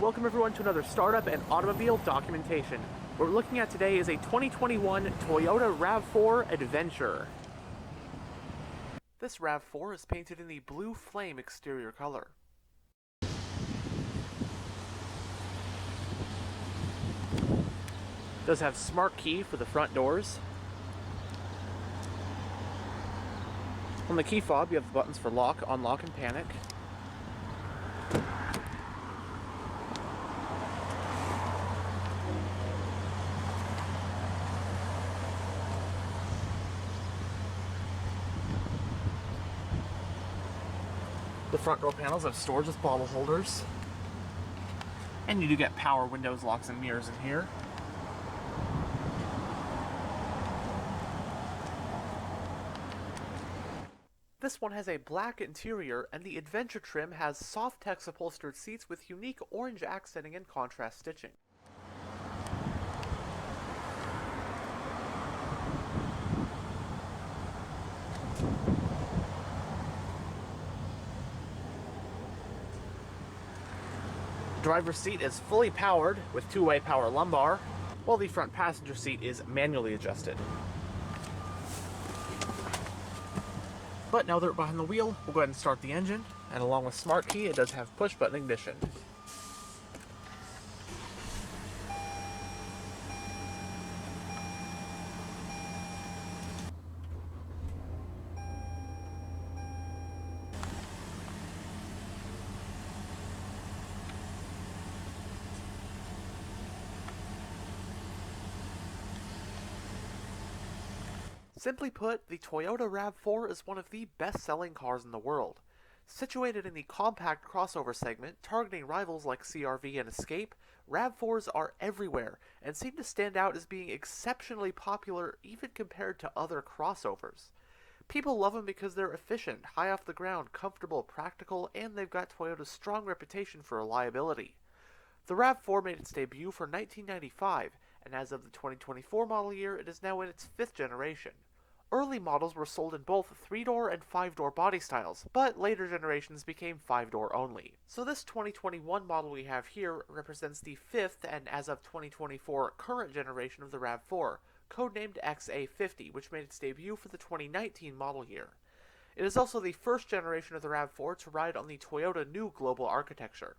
Welcome everyone to another startup and automobile documentation. What we're looking at today is a 2021 Toyota RAV4 Adventure. This RAV4 is painted in the blue flame exterior color. It does have smart key for the front doors. On the key fob, you have the buttons for lock, unlock, and panic. The front door panels have storage with bottle holders. And you do get power windows, locks, and mirrors in here. This one has a black interior, and the Adventure trim has soft text upholstered seats with unique orange accenting and contrast stitching. The driver's seat is fully powered with two-way power lumbar, while the front passenger seat is manually adjusted. But now that we're behind the wheel, we'll go ahead and start the engine, and along with smart key, it does have push-button ignition. Simply put, the Toyota RAV4 is one of the best-selling cars in the world. Situated in the compact crossover segment, targeting rivals like CR-V and Escape, RAV4s are everywhere and seem to stand out as being exceptionally popular even compared to other crossovers. People love them because they're efficient, high off the ground, comfortable, practical, and they've got Toyota's strong reputation for reliability. The RAV4 made its debut for 1995, and as of the 2024 model year, it is now in its 5th generation. Early models were sold in both 3-door and 5-door body styles, but later generations became 5-door only. So this 2021 model we have here represents the 5th and as of 2024 current generation of the RAV4, codenamed XA50, which made its debut for the 2019 model year. It is also the first generation of the RAV4 to ride on the Toyota new global architecture.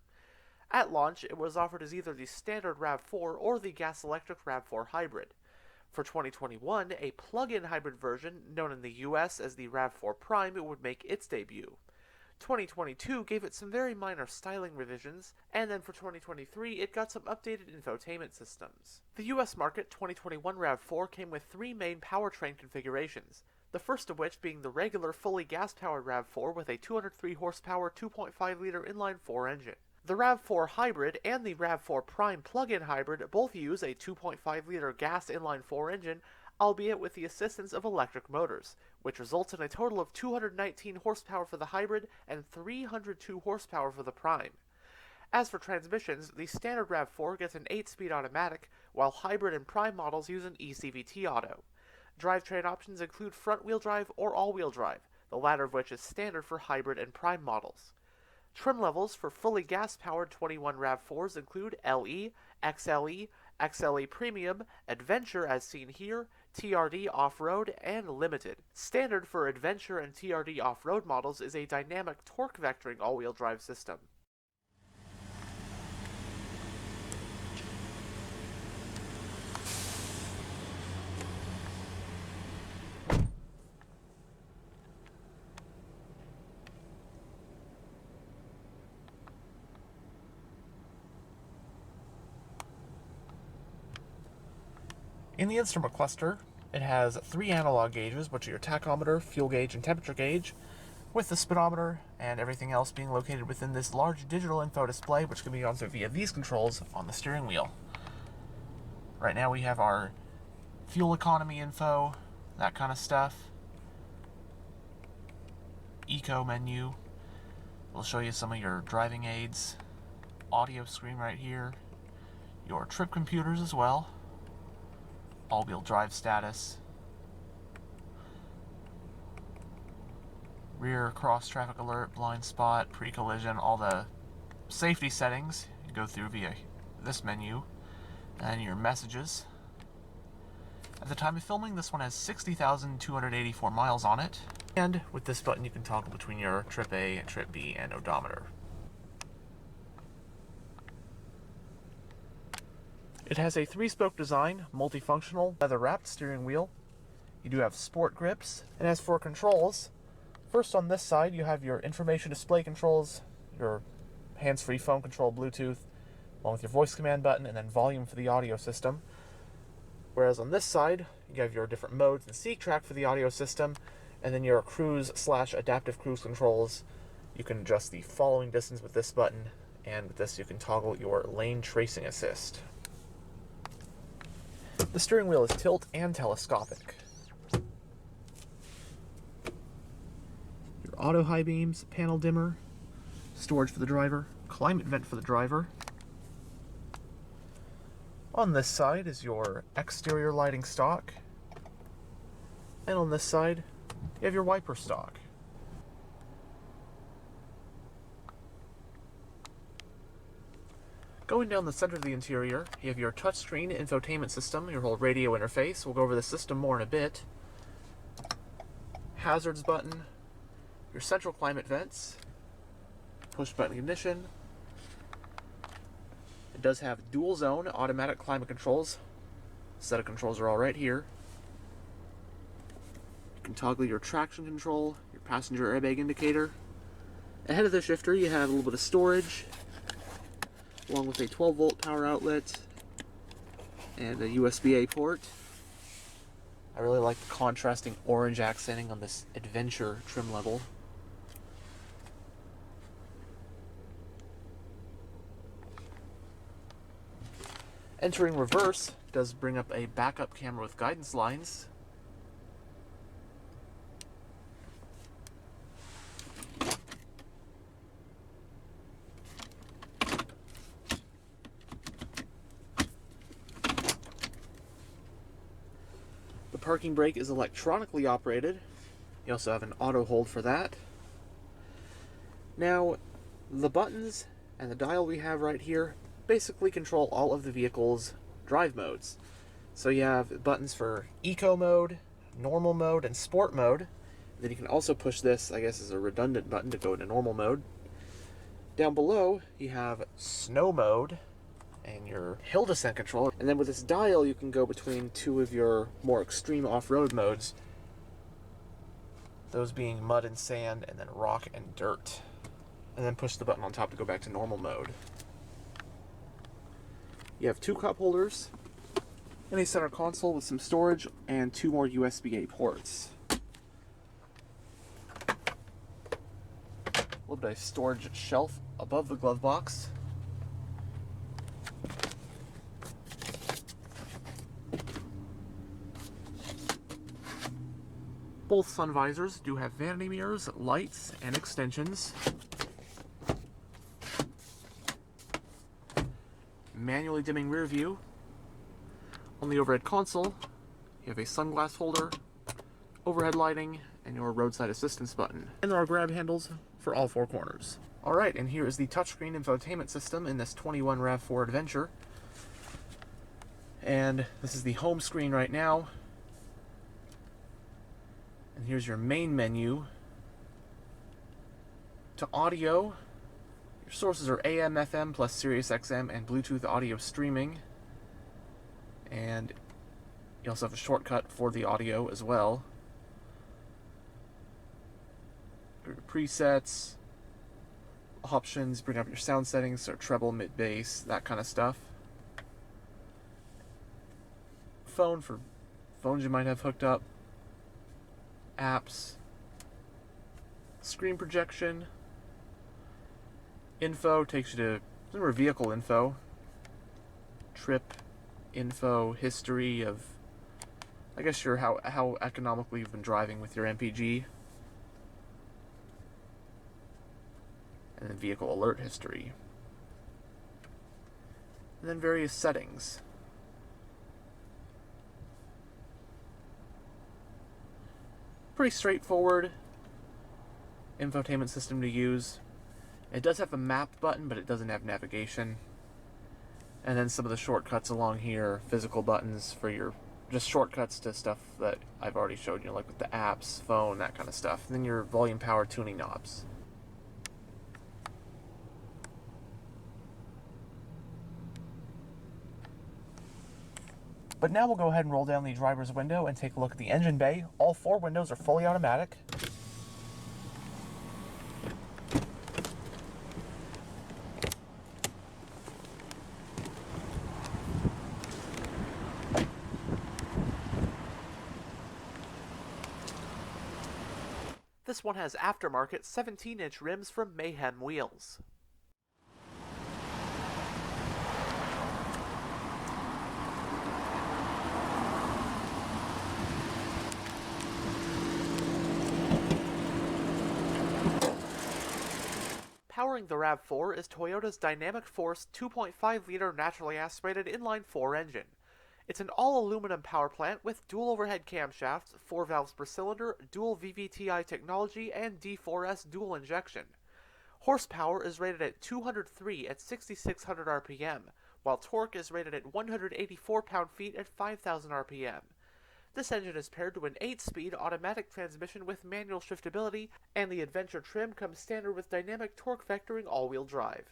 At launch, it was offered as either the standard RAV4 or the gas-electric RAV4 hybrid. For 2021, a plug-in hybrid version, known in the US as the RAV4 Prime, would make its debut. 2022 gave it some very minor styling revisions, and then for 2023 it got some updated infotainment systems. The US market 2021 RAV4 came with 3 main powertrain configurations, the first of which being the regular fully gas-powered RAV4 with a 203 horsepower 2.5-liter inline-4 engine. The RAV4 Hybrid and the RAV4 Prime plug-in hybrid both use a 2.5-liter gas inline-4 engine, albeit with the assistance of electric motors, which results in a total of 219 horsepower for the hybrid and 302 horsepower for the Prime. As for transmissions, the standard RAV4 gets an 8-speed automatic, while hybrid and Prime models use an ECVT auto. Drivetrain options include front-wheel drive or all-wheel drive, the latter of which is standard for hybrid and Prime models. Trim levels for fully gas-powered 21 RAV4s include LE, XLE, XLE Premium, Adventure as seen here, TRD Off-Road, and Limited. Standard for Adventure and TRD Off-Road models is a dynamic torque vectoring all-wheel drive system. In the instrument cluster, it has 3 analog gauges, which are your tachometer, fuel gauge, and temperature gauge, with the speedometer and everything else being located within this large digital info display, which can be answered via these controls on the steering wheel. Right now we have our fuel economy info, that kind of stuff. Eco menu. We'll show you some of your driving aids. Audio screen right here. Your trip computers as well. All-wheel drive status, rear cross traffic alert, blind spot, pre-collision, all the safety settings. You go through via this menu and your messages. At the time of filming, this one has 60,284 miles on it. And with this button, you can toggle between your trip A, trip B, and odometer. It has a 3-spoke design, multifunctional, leather-wrapped steering wheel. You do have sport grips. And as for controls, first on this side, you have your information display controls, your hands-free phone control, Bluetooth, along with your voice command button, and then volume for the audio system. Whereas on this side, you have your different modes and seek track for the audio system, and then your cruise/adaptive cruise controls. You can adjust the following distance with this button, and with this you can toggle your lane tracing assist. The steering wheel is tilt and telescopic. Your auto high beams, panel dimmer, storage for the driver, climate vent for the driver. On this side is your exterior lighting stock, and on this side you have your wiper stock. Going down the center of the interior, you have your touchscreen infotainment system, your whole radio interface. We'll go over the system more in a bit. Hazards button, your central climate vents, push button ignition. It does have dual zone automatic climate controls. Set of controls are all right here. You can toggle your traction control, your passenger airbag indicator. Ahead of the shifter you have a little bit of storage, along with a 12-volt power outlet and a USB-A port. I really like the contrasting orange accenting on this adventure trim level. Entering reverse does bring up a backup camera with guidance lines. The parking brake is electronically operated. You also have an auto hold for that. Now, the buttons and the dial we have right here basically control all of the vehicle's drive modes. So you have buttons for eco mode, normal mode, and sport mode. Then you can also push this, I guess, as a redundant button to go into normal mode. Down below, you have snow mode and your hill descent control. And then with this dial, you can go between two of your more extreme off-road modes. Those being mud and sand, and then rock and dirt. And then push the button on top to go back to normal mode. You have 2 cup holders, and a center console with some storage, and 2 more USB-A ports. A little bit of storage shelf above the glove box. Both sun visors do have vanity mirrors, lights, and extensions. Manually dimming rear view. On the overhead console, you have a sunglass holder, overhead lighting, and your roadside assistance button. And there are grab handles for all 4 corners. Alright, and here is the touchscreen infotainment system in this 21 RAV4 Adventure. And this is the home screen right now. And here's your main menu. To audio, your sources are AM, FM, plus Sirius XM and Bluetooth audio streaming. And you also have a shortcut for the audio as well. Your presets, options, bring up your sound settings, so treble, mid, bass, that kind of stuff. Phone for phones you might have hooked up. Apps. Screen projection. Info takes you to some more vehicle info. Trip info, history of, I guess, how economically you've been driving with your MPG. And then vehicle alert history. And then various settings. Pretty straightforward infotainment system to use. It does have a map button, but it doesn't have navigation. And then some of the shortcuts along here, physical buttons for your, just shortcuts to stuff that I've already showed you, like with the apps, phone, that kind of stuff. And then your volume, power, tuning knobs. But now we'll go ahead and roll down the driver's window and take a look at the engine bay. All 4 windows are fully automatic. This one has aftermarket 17-inch rims from Mayhem Wheels. Powering the RAV4 is Toyota's Dynamic Force 2.5-liter naturally aspirated inline-4 engine. It's an all-aluminum power plant with dual overhead camshafts, 4 valves per cylinder, dual VVTi technology, and D4S dual injection. Horsepower is rated at 203 at 6,600 RPM, while torque is rated at 184 pound-feet at 5,000 RPM. This engine is paired to an 8-speed automatic transmission with manual shiftability, and the Adventure trim comes standard with dynamic torque vectoring all-wheel drive.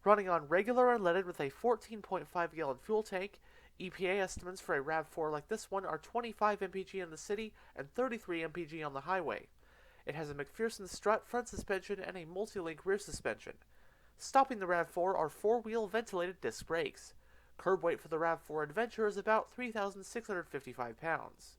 Running on regular unleaded with a 14.5-gallon fuel tank, EPA estimates for a RAV4 like this one are 25 mpg in the city and 33 mpg on the highway. It has a McPherson strut front suspension and a multi-link rear suspension. Stopping the RAV4 are 4-wheel ventilated disc brakes. Curb weight for the RAV4 Adventure is about 3,655 pounds.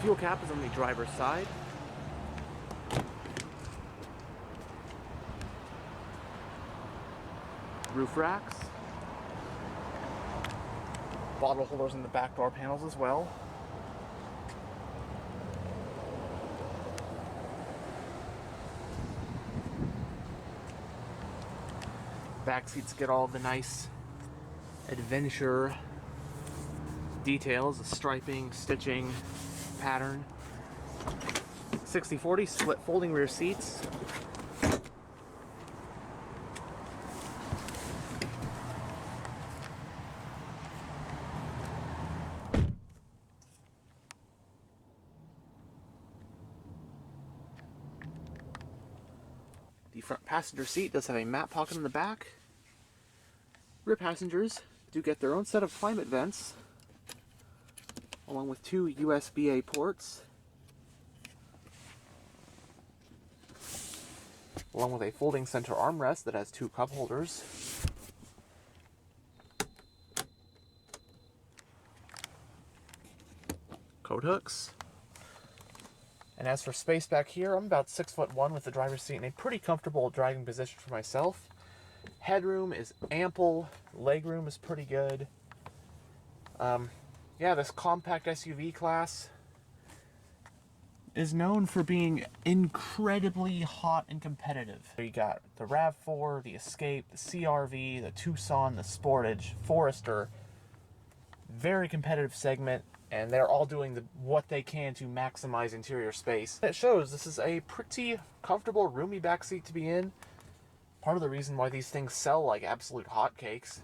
Fuel cap is on the driver's side. Roof racks. Bottle holders in the back door panels as well. Back seats get all the nice adventure details, the striping, stitching, pattern. 60/40 split folding rear seats. The front passenger seat does have a mat pocket in the back. Rear passengers do get their own set of climate vents, along with 2 USB-A ports, along with a folding center armrest that has 2 cup holders. Coat hooks. And as for space back here, I'm about 6'1" with the driver's seat in a pretty comfortable driving position for myself. Headroom is ample, legroom is pretty good. Yeah, this compact SUV class is known for being incredibly hot and competitive. You got the RAV4, the Escape, the CR-V, the Tucson, the Sportage, Forester. Very competitive segment, and they're all doing what they can to maximize interior space. It shows this is a pretty comfortable, roomy backseat to be in. Part of the reason why these things sell like absolute hotcakes.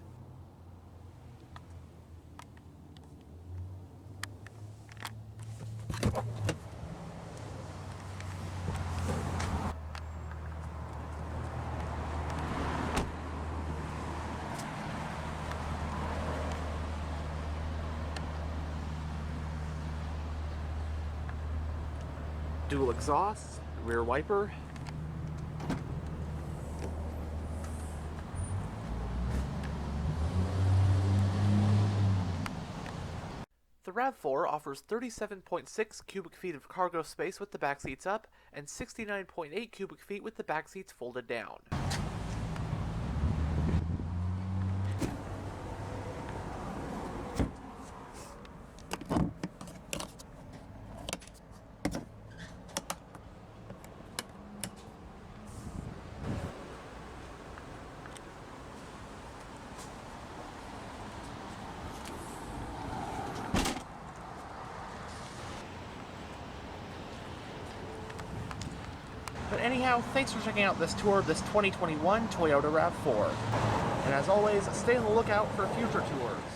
Dual exhaust, rear wiper. RAV4 offers 37.6 cubic feet of cargo space with the back seats up, and 69.8 cubic feet with the back seats folded down. But anyhow, thanks for checking out this tour of this 2021 Toyota RAV4. And as always, stay on the lookout for future tours.